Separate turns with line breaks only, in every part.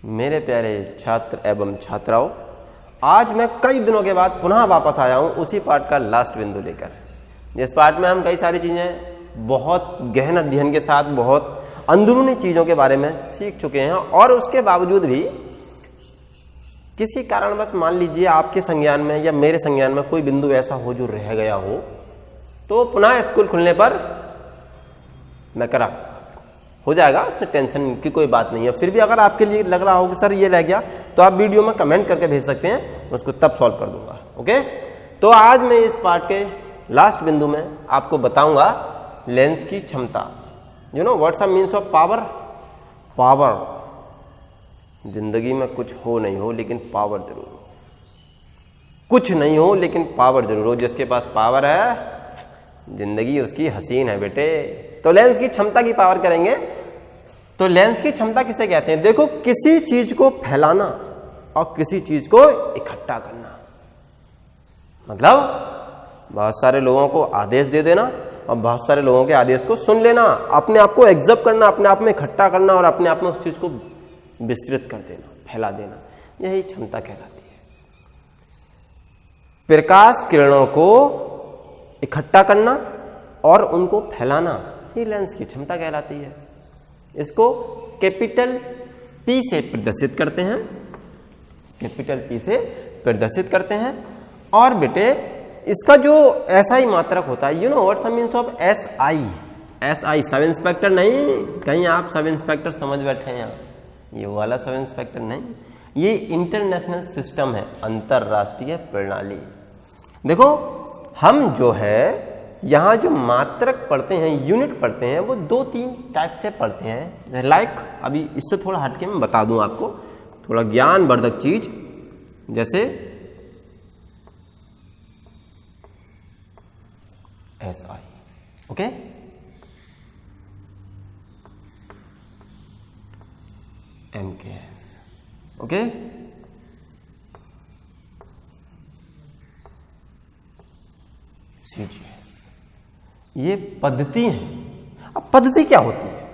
मेरे प्यारे छात्र एवं छात्राओं, आज मैं कई दिनों के बाद पुनः वापस आया हूँ उसी पाठ का लास्ट बिंदु लेकर। जिस पाठ में हम कई सारी चीज़ें बहुत गहन अध्ययन के साथ बहुत अंदरूनी चीज़ों के बारे में सीख चुके हैं, और उसके बावजूद भी किसी कारणवश मान लीजिए आपके संज्ञान में या मेरे संज्ञान में कोई बिंदु ऐसा हो जो रह गया हो, तो पुनः स्कूल खुलने पर मैं करा हो जाएगा, उसमें टेंशन की कोई बात नहीं है। फिर भी अगर आपके लिए लग रहा हो कि सर ये रह गया, तो आप वीडियो में कमेंट करके भेज सकते हैं, मैं उसको तब सॉल्व कर दूंगा। ओके, तो आज मैं इस पार्ट के लास्ट बिंदु में आपको बताऊंगा लेंस की क्षमता। You know what's the means of power. Power, जिंदगी में कुछ हो नहीं हो लेकिन पावर जरूर हो, कुछ नहीं हो लेकिन पावर जरूर हो। जिसके पास पावर है जिंदगी उसकी हसीन है बेटे। तो लेंस की क्षमता की पावर करेंगे। तो लेंस की क्षमता किसे कहते हैं? देखो, किसी चीज को फैलाना और किसी चीज को इकट्ठा करना, मतलब बहुत सारे लोगों को आदेश दे देना और बहुत सारे लोगों के आदेश को सुन लेना, अपने आप को एग्जॉर्ब करना, अपने आप में इकट्ठा करना और अपने आप में उस चीज को विस्तृत कर देना, फैला देना, यही क्षमता कहलाती है। प्रकाश किरणों को इकट्ठा करना और उनको फैलाना, ये लेंस की क्षमता कहलाती है। इसको कैपिटल P से प्रदर्शित करते हैं, कैपिटल P से प्रदर्शित करते हैं। और बेटे इसका जो SI मात्रक होता है, you know what's the means of SI। SI sub inspector नहीं, कहीं आप सब इंस्पेक्टर समझ बैठे हैं, ये वाला सब इंस्पेक्टर नहीं, ये इंटरनेशनल सिस्टम है, अंतरराष्ट्रीय प्रणाली। देखो, हम जो है यहाँ जो मात्रक पढ़ते हैं, यूनिट पढ़ते हैं, वो 2-3 टाइप से पढ़ते हैं। लाइक अभी इससे थोड़ा हटके मैं बता दूं आपको, थोड़ा ज्ञानवर्धक चीज, जैसे SI, okay, MKS, okay, CGS, ये पद्धति है। अब पद्धति क्या होती है?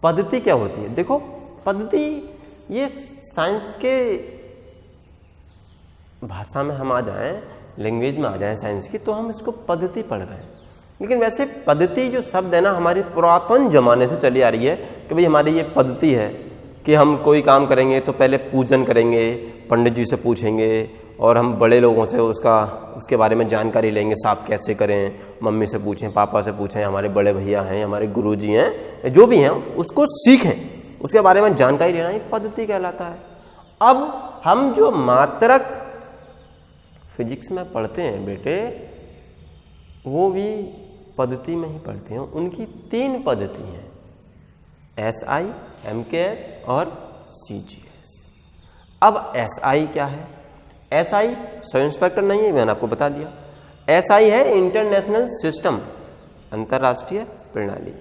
पद्धति क्या होती है? देखो, पद्धति ये साइंस के भाषा में हम आ जाएं, लैंग्वेज में आ जाएं साइंस की, तो हम इसको पद्धति पढ़ रहे हैं। लेकिन वैसे पद्धति जो शब्द है ना, हमारी पुरातन जमाने से चली आ रही है कि भाई हमारी ये पद्धति है कि हम कोई काम करेंगे तो पहले पूजन करेंगे, पंडित जी से पूछेंगे और हम बड़े लोगों से उसके बारे में जानकारी लेंगे, साफ कैसे करें, मम्मी से पूछें, पापा से पूछें, हमारे बड़े भैया हैं, हमारे गुरुजी हैं, जो भी हैं उसको सीखें, उसके बारे में जानकारी लेना ही पद्धति कहलाता है। अब हम जो मात्रक फिजिक्स में पढ़ते हैं बेटे, वो भी पद्धति में ही पढ़ते हैं। उनकी 3 पद्धति हैं, SI, MKS और CGS। अब SI क्या है? SI सब इंस्पेक्टर नहीं है, मैंने आपको बता दिया। SI है इंटरनेशनल सिस्टम, अंतरराष्ट्रीय प्रणाली।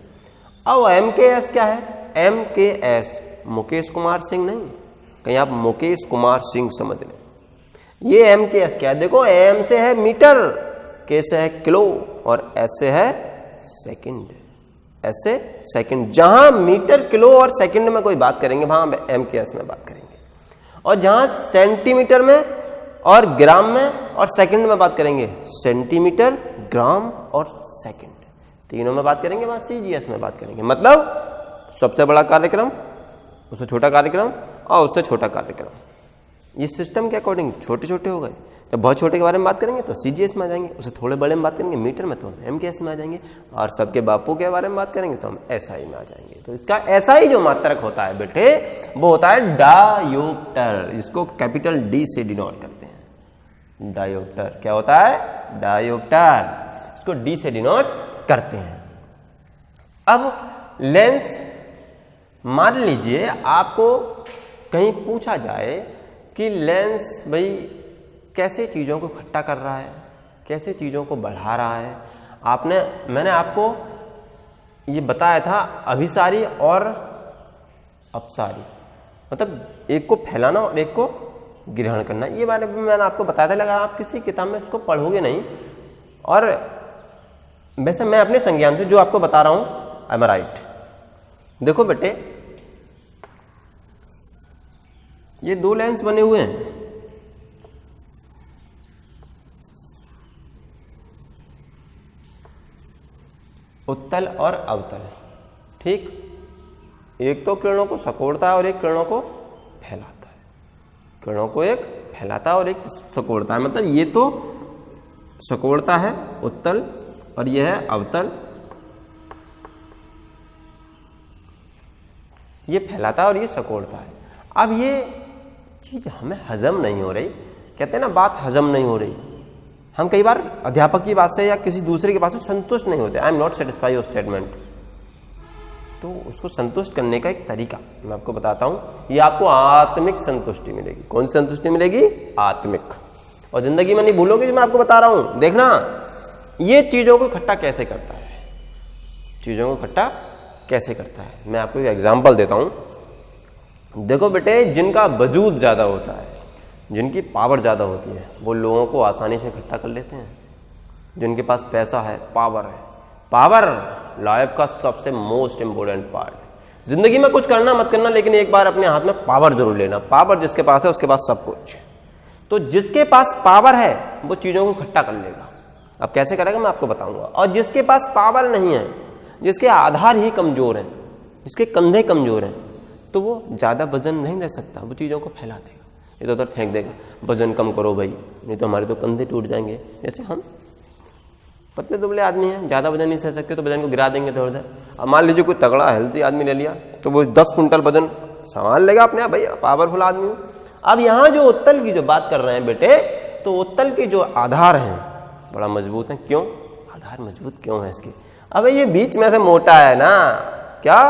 अब MKS क्या है? MKS मुकेश कुमार सिंह नहीं, कहीं आप मुकेश कुमार सिंह समझ लें। ये MKS क्या है? देखो, M से है मीटर, K से है किलो और S से है सेकंड। S से सेकंड, जहां मीटर, किलो और सेकंड में कोई बात करेंगे वहां MKS में बात करेंगे, और जहां सेंटीमीटर में और ग्राम में और सेकंड में बात करेंगे, सेंटीमीटर, ग्राम और सेकंड, तीनों में बात करेंगे, वहां CGS में बात करेंगे। मतलब सबसे बड़ा कार्यक्रम, उससे छोटा कार्यक्रम और उससे छोटा कार्यक्रम। ये सिस्टम के अकॉर्डिंग छोटे छोटे हो गए। जब बहुत छोटे के बारे में बात करेंगे तो CGS में आ जाएंगे, उससे थोड़े बड़े में बात करेंगे मीटर में तो हम MKS में आ जाएंगे, और सबके बापू के बारे में बात करेंगे तो हम SI में आ जाएंगे। तो इसका SI जो मात्रक होता है बेटे, वो होता है डायोप्टर, इसको कैपिटल D से डिनोट करते हैं। डायोप्टर क्या होता है? डायोप्टर, इसको D से डिनोट करते हैं। अब लेंस, मान लीजिए आपको कहीं पूछा जाए कि लेंस भाई कैसे चीज़ों को इकट्ठा कर रहा है, कैसे चीज़ों को बढ़ा रहा है। मैंने आपको ये बताया था, अभिसारी और अपसारी, मतलब एक को फैलाना और एक को ग्रहण करना। ये बारे में मैंने आपको बताया था, लेकिन आप किसी किताब में इसको पढ़ोगे नहीं। और वैसे मैं अपने संज्ञान से जो आपको बता रहा हूं, आई एम राइट। देखो बेटे, ये दो लेंस बने हुए हैं, उत्तल और अवतल, ठीक। एक तो किरणों को सिकोड़ता है और एक किरणों को फैलाता है। किरणों को एक फैलाता है और एक सिकोड़ता है, मतलब ये तो सिकोड़ता है उत्तल और ये है अवतल, ये फैलाता है और ये सिकोड़ता है। अब ये चीज हमें हजम नहीं हो रही, कहते हैं ना बात हजम नहीं हो रही। हम कई बार अध्यापक की बात से या किसी दूसरे की बात से संतुष्ट नहीं होते। I am not satisfy your statement. तो उसको संतुष्ट करने का एक तरीका मैं आपको बताता हूं, ये आपको आत्मिक संतुष्टि मिलेगी। कौन सी संतुष्टि मिलेगी? आत्मिक। और जिंदगी में नहीं भूलोगे जो मैं आपको बता रहा हूं। देखना ये चीजों को इकट्ठा कैसे करता है, चीजों को इकट्ठा कैसे करता है। मैं आपको एक एग्जाम्पल देता हूं। देखो बेटे, जिनका वजूद ज्यादा होता है, जिनकी पावर ज़्यादा होती है, वो लोगों को आसानी से इकट्ठा कर लेते हैं। जिनके पास पैसा है, पावर है, पावर लाइफ का सबसे मोस्ट इंपॉर्टेंट पार्ट है। जिंदगी में कुछ करना मत करना, लेकिन एक बार अपने हाथ में पावर जरूर लेना। पावर जिसके पास है उसके पास सब कुछ। तो जिसके पास पावर है वो चीज़ों को इकट्ठा कर लेगा। अब कैसे करेगा मैं आपको बताऊंगा। और जिसके पास पावर नहीं है, जिसके आधार ही कमज़ोर हैं, जिसके कंधे कमज़ोर हैं, तो वो ज़्यादा वजन नहीं ले सकता, वो चीज़ों को फैला देगा, इधर उधर फेंक देगा। वजन कम करो भाई, नहीं तो हमारे तो कंधे टूट जाएंगे। जैसे हम पतले दुबले आदमी हैं, ज़्यादा वजन नहीं सह सकते, तो वजन को गिरा देंगे इधर उधर। अब मान लीजिए कोई तगड़ा हेल्थी आदमी ले लिया, तो वो 10 कुंटल वजन संभाल लेगा अपने आप, भाई पावरफुल आदमी हो। अब यहाँ जो उत्तल की जो बात कर रहे हैं बेटे, तो उत्तल के जो आधार हैं बड़ा मजबूत है। क्यों आधार मजबूत क्यों है इसके? अब ये बीच में से मोटा है ना, क्या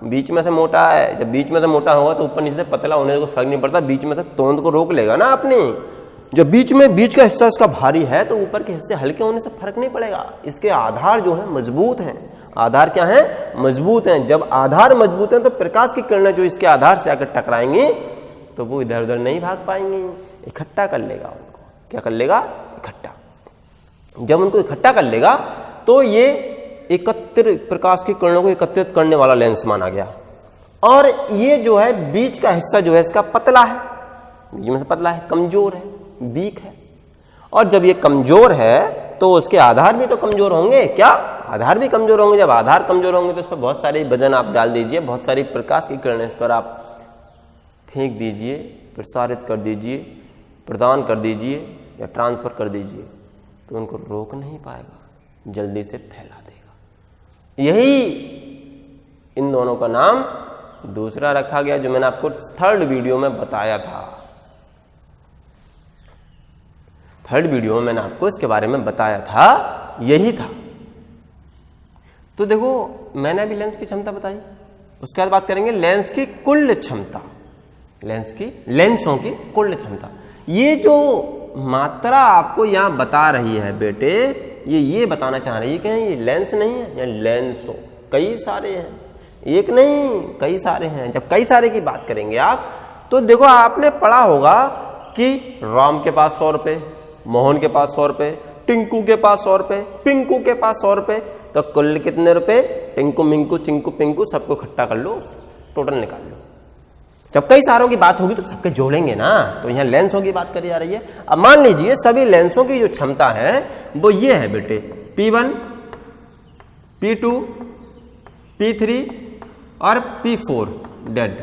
बीच में से मोटा है? जब बीच में से मोटा होगा तो ऊपर नीचे से पतला होने को फर्क नहीं पड़ता, बीच में से तोंद को रोक लेगा ना अपनी। जब बीच का हिस्सा इसका भारी है तो ऊपर के हिस्से हल्के होने से फर्क नहीं पड़ेगा। इसके आधार जो है मजबूत हैं। आधार क्या है? मजबूत हैं। जब आधार मजबूत हैं तो प्रकाश की किरणें जो इसके आधार से आकर टकराएंगी तो वो इधर उधर नहीं भाग पाएंगी, इकट्ठा कर लेगा उनको। क्या कर लेगा? इकट्ठा। जब उनको इकट्ठा कर लेगा तो ये एकत्रित प्रकाश की किरणों को एकत्रित करने वाला लेंस माना गया। और ये जो है बीच का हिस्सा जो है इसका पतला है, बीच में से पतला है, कमजोर है, वीक है। और जब ये कमजोर है तो उसके आधार भी तो कमजोर होंगे। क्या आधार भी कमजोर होंगे? जब आधार कमजोर होंगे तो उस पर बहुत सारे वजन आप डाल दीजिए, बहुत सारी प्रकाश की किरणें इस पर आप फेंक दीजिए, प्रसारित कर दीजिए, प्रदान कर दीजिए या ट्रांसफर कर दीजिए, तो उनको रोक नहीं पाएगा, जल्दी से फैला देगा। यही इन दोनों का नाम दूसरा रखा गया, जो मैंने आपको थर्ड वीडियो में बताया था। थर्ड वीडियो में मैंने आपको इसके बारे में बताया था, यही था। तो देखो मैंने अभी लेंस की क्षमता बताई, उसके बाद बात करेंगे लेंस की कुल क्षमता। लेंसों की कुल क्षमता, ये जो मात्रा आपको यहां बता रही है बेटे, ये बताना चाह रही है कि ये लेंस नहीं है, या लेंस हो कई सारे हैं, एक नहीं कई सारे हैं। जब कई सारे की बात करेंगे आप, तो देखो आपने पढ़ा होगा कि राम के पास 100 रुपए, मोहन के पास 100 रुपए, टिंकू के पास 100 रुपए, पिंकू के पास 100 रुपए, तो कुल कितने रुपए? टिंकू मिंकू चिंकू पिंकू सबको इकट्ठा कर लो, टोटल निकाल लो। जब कई सारों की बात होगी तो सबके जोड़ेंगे ना, तो यहाँ लेंसों की बात करी जा रही है। अब मान लीजिए सभी लेंसों की जो क्षमता है वो ये है बेटे, P1, P2, P3 और P4 डेड।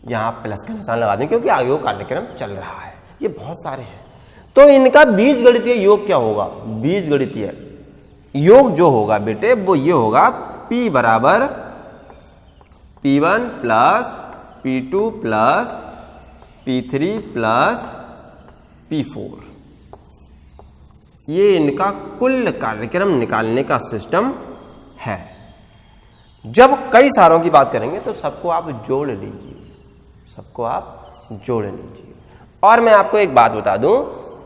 यहाँ आप प्लस का निशान लगा दें क्योंकि आगे वो कार्यक्रम चल रहा है, ये बहुत सारे हैं। तो इनका बीजगणितीय योग क्या होगा? बीजगणितीय योग जो होगा बेटे वो ये होगा, P बराबर P1 plus P2 plus P3 plus P4। ये इनका कुल कार्यक्रम निकालने का सिस्टम है। जब कई सारों की बात करेंगे तो सबको आप जोड़ लीजिए, सबको आप जोड़ लीजिए। और मैं आपको एक बात बता दूं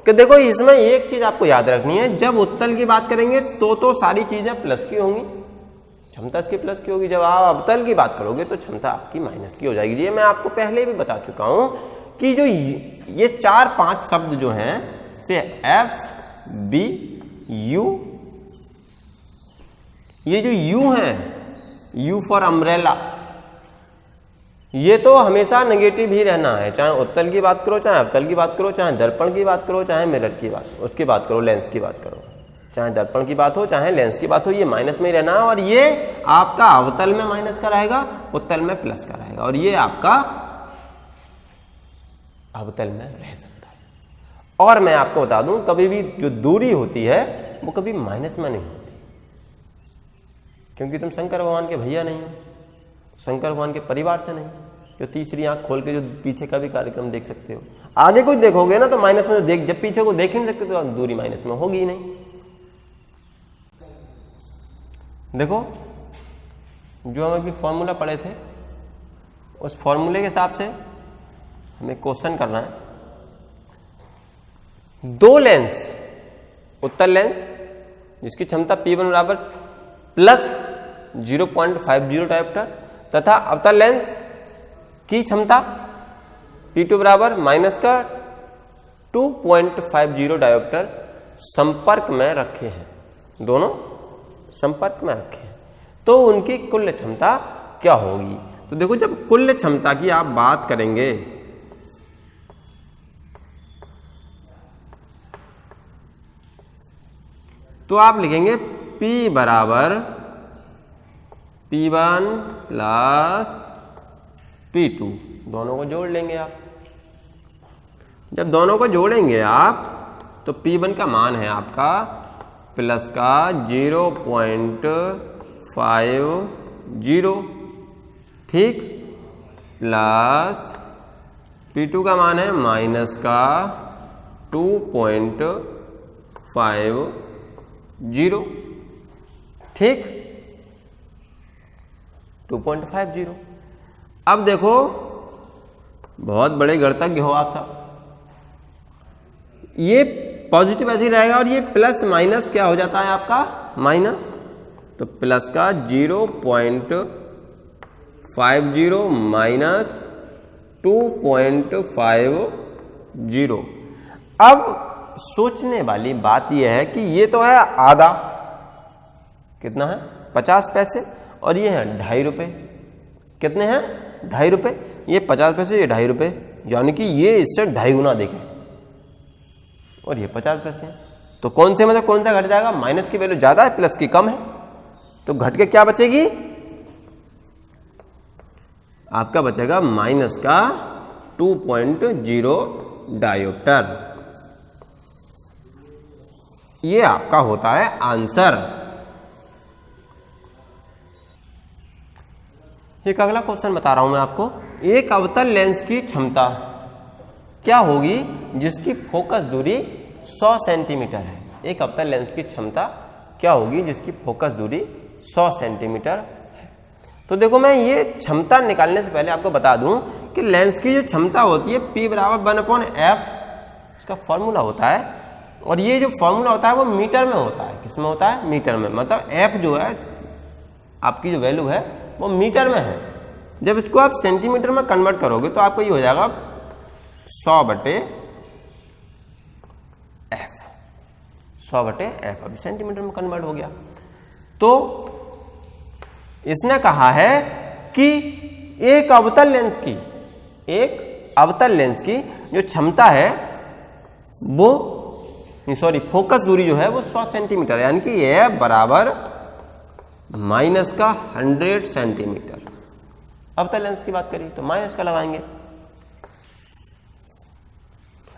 कि देखो इसमें एक चीज आपको याद रखनी है, जब उत्तल की बात करेंगे तो सारी चीजें प्लस की होंगी, क्षमता इसकी प्लस की होगी। जब आप अवतल की बात करोगे तो क्षमता आपकी माइनस की हो जाएगी। ये मैं आपको पहले भी बता चुका हूं कि जो ये 4-5 शब्द जो हैं से FB U, ये जो U है, U फॉर अम्ब्रेला, ये तो हमेशा नेगेटिव ही रहना है, चाहे उत्तल की बात करो, चाहे अवतल की बात करो, चाहे दर्पण की बात करो, चाहे मिरर की बात करो, लेंस की बात करो, चाहे दर्पण की बात हो चाहे लेंस की बात हो, ये माइनस में ही रहना है। और ये आपका अवतल में माइनस का रहेगा, उत्तल में प्लस का रहेगा, और ये आपका अवतल में रह सकता है। और मैं आपको बता दूं, कभी भी जो दूरी होती है वो कभी माइनस में नहीं होती, क्योंकि तुम शंकर भगवान के भैया नहीं हो, शंकर भगवान के परिवार से नहीं, जो तीसरी आंख खोल के जो पीछे का भी कार्यक्रम देख सकते हो। आगे कुछ देखोगे ना तो माइनस में देख, जब पीछे को देख ही नहीं सकते तो दूरी माइनस में होगी ही नहीं। देखो, जो हम अभी फॉर्मूला पढ़े थे उस फॉर्मूले के हिसाब से हमें क्वेश्चन करना है। दो लेंस, उत्तल लेंस जिसकी क्षमता P1 बराबर प्लस 0.50 डायोप्टर तथा अवतल लेंस की क्षमता P2 बराबर माइनस का 2.50 डायोप्टर संपर्क में रखे हैं, दोनों संपर्क में रखे हैं, तो उनकी कुल क्षमता क्या होगी। तो देखो, जब कुल क्षमता की आप बात करेंगे तो आप लिखेंगे P बराबर P1 प्लस P2, दोनों को जोड़ लेंगे आप। जब दोनों को जोड़ेंगे आप तो P1 का मान है आपका प्लस का 0.50, ठीक, प्लस P2 का मान है माइनस का 2.50, ठीक, 2.50। अब देखो, बहुत बड़े गणितज्ञ हो आप सब, ये पॉजिटिव ऐसे ही रहेगा और ये प्लस माइनस क्या हो जाता है आपका माइनस, तो प्लस का 0.50 माइनस 2.50। अब सोचने वाली बात यह है कि ये तो है आधा, कितना है 50 पैसे, और ये है 2.5 रुपये। कितने हैं 2.5 रुपये, ये 50 पैसे, ये 2.5 रुपये, यानी कि ये इससे 2.5 गुना देखें, और ये 50 पैसे हैं। तो कौन से मतलब कौन सा घट जाएगा, माइनस की वैल्यू ज्यादा है प्लस की कम है, तो घट के क्या बचेगी आपका, बचेगा माइनस का 2.0 डायोप्टर। ये आपका होता है आंसर। एक अगला क्वेश्चन बता रहा हूं मैं आपको। एक अवतल लेंस की क्षमता क्या होगी जिसकी फोकस दूरी 100 सेंटीमीटर है। एक अवतल लेंस की क्षमता क्या होगी जिसकी फोकस दूरी 100 सेंटीमीटर है। तो देखो, मैं ये क्षमता निकालने से पहले आपको बता दूं कि लेंस की जो क्षमता होती है P बराबर 1/f, इसका फॉर्मूला होता है, और ये जो फॉर्मूला होता है वो मीटर में होता है। किस में होता है, मीटर में, मतलब f जो है आपकी जो वैल्यू है वो मीटर में है। जब इसको आप सेंटीमीटर में कन्वर्ट करोगे तो आपको ये हो जाएगा 100/f, 100/f, अभी सेंटीमीटर में कन्वर्ट हो गया। तो इसने कहा है कि एक अवतल लेंस की जो क्षमता है वो, सॉरी, फोकस दूरी जो है वो 100 सेंटीमीटर, यानी कि यह बराबर माइनस का 100 सेंटीमीटर। अवतल लेंस की बात करिए तो माइनस का लगाएंगे।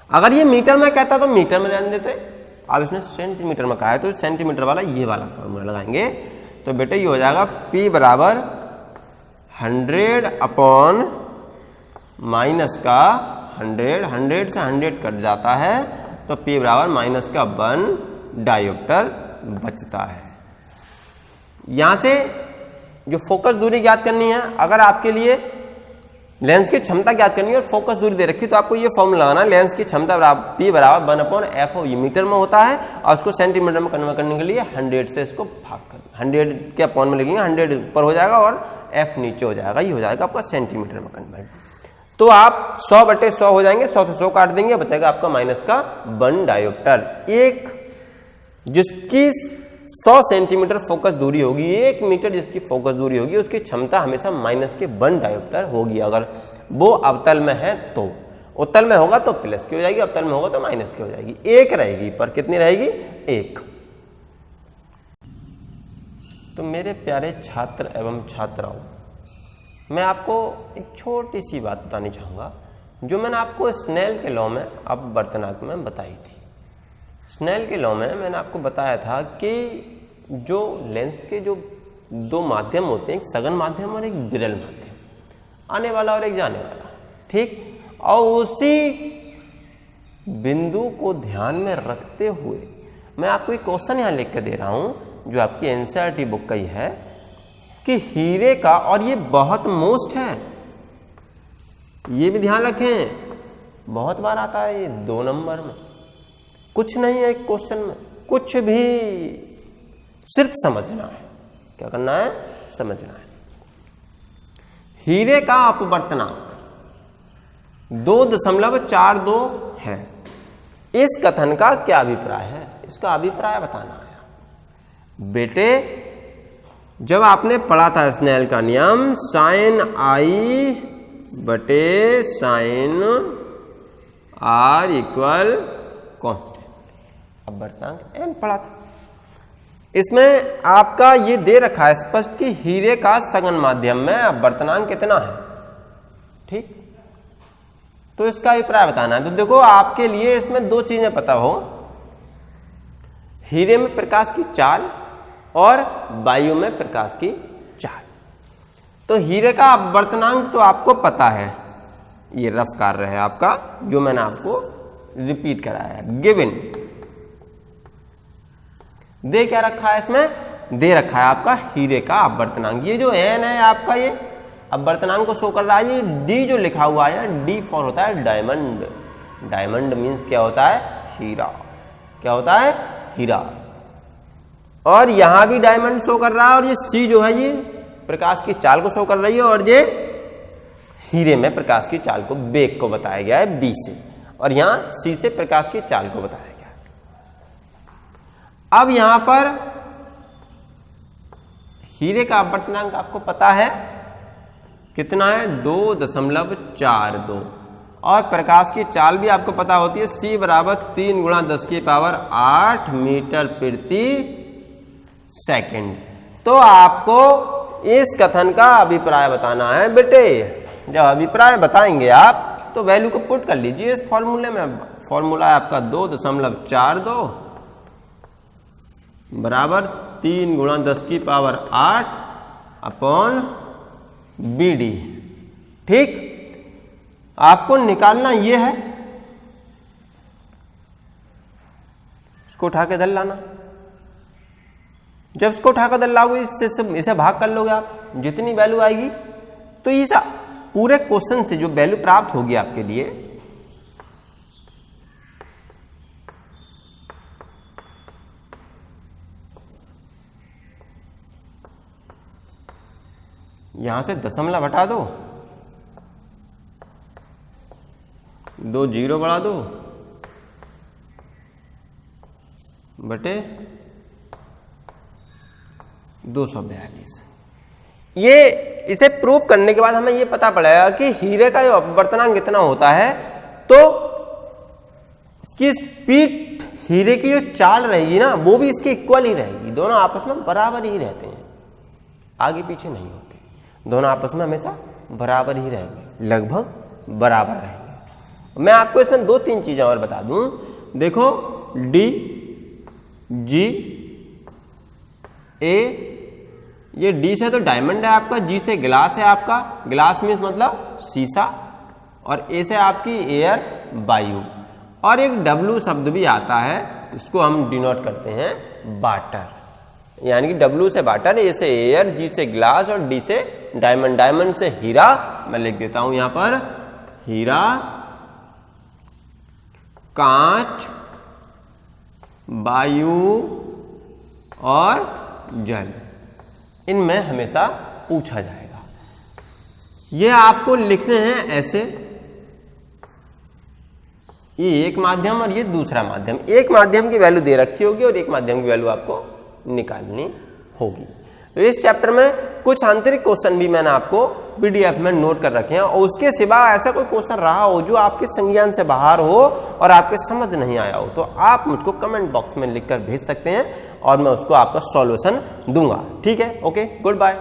अगर ये मीटर में कहता तो मीटर में रहने देते, अब इसने सेंटीमीटर में कहा है तो सेंटीमीटर वाला ये वाला फॉर्मूला लगाएंगे। तो बेटे ये हो जाएगा P बराबर 100 अपॉन माइनस का 100, 100 से 100 कट जाता है तो P बराबर माइनस का 1 डायोप्टर बचता है। यहां से जो फोकस दूरी ज्ञात करनी है, अगर आपके लिए लेंस की क्षमता ज्ञात करनी है और फोकस दूरी दे रखी, तो आपको ये फॉर्मूला लगाना, लेंस की क्षमता बराबर P बराबर 1/f, ये मीटर में होता है, और उसको सेंटीमीटर में कन्वर्ट करने के लिए 100 से इसको भाग कर 100 के अपॉन में लिखेंगे, 100 ऊपर हो जाएगा और f नीचे हो जाएगा, ये हो जाएगा आपका सेंटीमीटर में कन्वर्ट। तो आप 100/100 हो जाएंगे, 100 से 100 काट देंगे, बचेगा आपका माइनस का 1 डायोप्टर। एक जिसकी 100 सेंटीमीटर फोकस दूरी होगी, 1 मीटर जिसकी फोकस दूरी होगी, उसकी क्षमता हमेशा -1 डायोप्टर होगी। अगर वो अवतल में है तो, उत्तल में होगा तो प्लस की हो जाएगी, अवतल में होगा तो माइनस की हो जाएगी। 1 रहेगी, पर कितनी रहेगी? 1। तो मेरे प्यारे छात्र एवं छात्राओं, मैं आपको एक छोटी सी बात बतानी चाहूँगा जो मैंने आपको स्नेल के लॉ में अपवर्तनांक में बताई थी। स्नेल के लॉ में मैंने आपको बताया था कि जो लेंस के जो 2 माध्यम होते हैं, एक सघन माध्यम और एक विरल माध्यम, आने वाला और एक जाने वाला, ठीक। और उसी बिंदु को ध्यान में रखते हुए मैं आपको एक क्वेश्चन यहाँ लिख कर दे रहा हूँ जो आपकी एनसीईआरटी बुक का ही है कि हीरे का, और ये बहुत मोस्ट है, ये भी ध्यान रखें, बहुत बार आता है ये 2 नंबर में, कुछ नहीं है एक क्वेश्चन में, कुछ भी, सिर्फ समझना है। क्या करना है? समझना है। हीरे का अपवर्तनांक 2.42 है। इस कथन का क्या अभिप्राय है? इसका अभिप्राय बताना है। बेटे, जब आपने पढ़ा था स्नेल का नियम, साइन आई बटे साइन आर इक्वल कांस्टेंट, अपवर्तनांक n पढ़ा था। इसमें आपका ये दे रखा है स्पष्ट कि हीरे का सघन माध्यम में अपवर्तनांक कितना है, ठीक। तो इसका अभिप्राय बताना है। तो देखो, आपके लिए इसमें 2 चीजें पता हो, हीरे में प्रकाश की चाल और वायु में प्रकाश की चाल। तो हीरे का अपवर्तनांक तो आपको पता है, ये रफ कार्य है आपका जो मैंने आपको रिपीट कराया है। गिवन दे क्या रखा है इसमें? दे रखा है आपका हीरे का अपवर्तनांक। ये जो n है आपका, ये अपवर्तनांक को शो कर रहा है। ये d जो लिखा हुआ है, d फॉर होता है डायमंड। डायमंड मीन्स क्या होता है? हीरा। क्या होता है? हीरा। और यहां भी डायमंड शो कर रहा है, और ये c जो है ये प्रकाश की चाल को शो कर रही है, और ये हीरे में प्रकाश की चाल को, वेग को बताया गया है b से, और यहां c से प्रकाश की चाल को बताया गया है। अब यहां पर हीरे का अपवर्तनांक आपको पता है कितना है? 2.42, और प्रकाश की चाल भी आपको पता होती है, c बराबर 3 × 10⁸ मीटर प्रति सेकंड। तो आपको इस कथन का अभिप्राय बताना है। बेटे, जब अभिप्राय बताएंगे आप तो वैल्यू को पुट कर लीजिए इस फॉर्मूले में। फॉर्मूला है आपका 2.42 बराबर 3 × 10⁸ अपॉन BD, ठीक। आपको निकालना ये है, इसको उठा के दल लाना। जब इसको उठा कर दल लाओगे, इसे भाग कर लोगे आप, जितनी वैल्यू आएगी, तो इस पूरे क्वेश्चन से जो वैल्यू प्राप्त होगी आपके लिए, यहां से दशमलव हटा दो, 2 0 बढ़ा दो, बटे 242। ये इसे प्रूव करने के बाद हमें ये पता पड़ेगा कि हीरे का जो अपवर्तनांक कितना होता है, तो इसकी स्पीड, हीरे की जो चाल रहेगी ना, वो भी इसके इक्वल ही रहेगी। दोनों आपस में बराबर ही रहते हैं, आगे पीछे नहीं होते। दोनों आपस में हमेशा बराबर ही रहेंगे, लगभग बराबर रहेंगे। मैं आपको इसमें 2-3 चीजें और बता दूं। देखो, डी जी ए, ये डी से तो डायमंड है आपका, जी से ग्लास है आपका, ग्लास मीन्स मतलब शीशा, और ए से आपकी एयर, वायु, और एक डब्लू शब्द भी आता है, इसको हम डिनोट करते हैं वाटर, यानी कि डब्लू से वाटर, ए से एयर, जी से ग्लास और डी से डायमंड। डायमंड से हीरा, मैं लिख देता हूं यहां पर, हीरा, कांच, वायु और जल, इनमें हमेशा पूछा जाएगा। ये आपको लिखने हैं ऐसे, ये एक माध्यम और ये दूसरा माध्यम। एक माध्यम की वैल्यू दे रखी होगी और एक माध्यम की वैल्यू आपको निकालनी होगी। तो इस चैप्टर में कुछ आंतरिक क्वेश्चन भी मैंने आपको पीडीएफ में नोट कर रखे हैं, और उसके सिवा ऐसा कोई क्वेश्चन रहा हो जो आपके संज्ञान से बाहर हो और आपके समझ नहीं आया हो, तो आप मुझको कमेंट बॉक्स में लिखकर भेज सकते हैं और मैं उसको आपका सॉल्यूशन दूंगा। ठीक है, ओके, गुड बाय।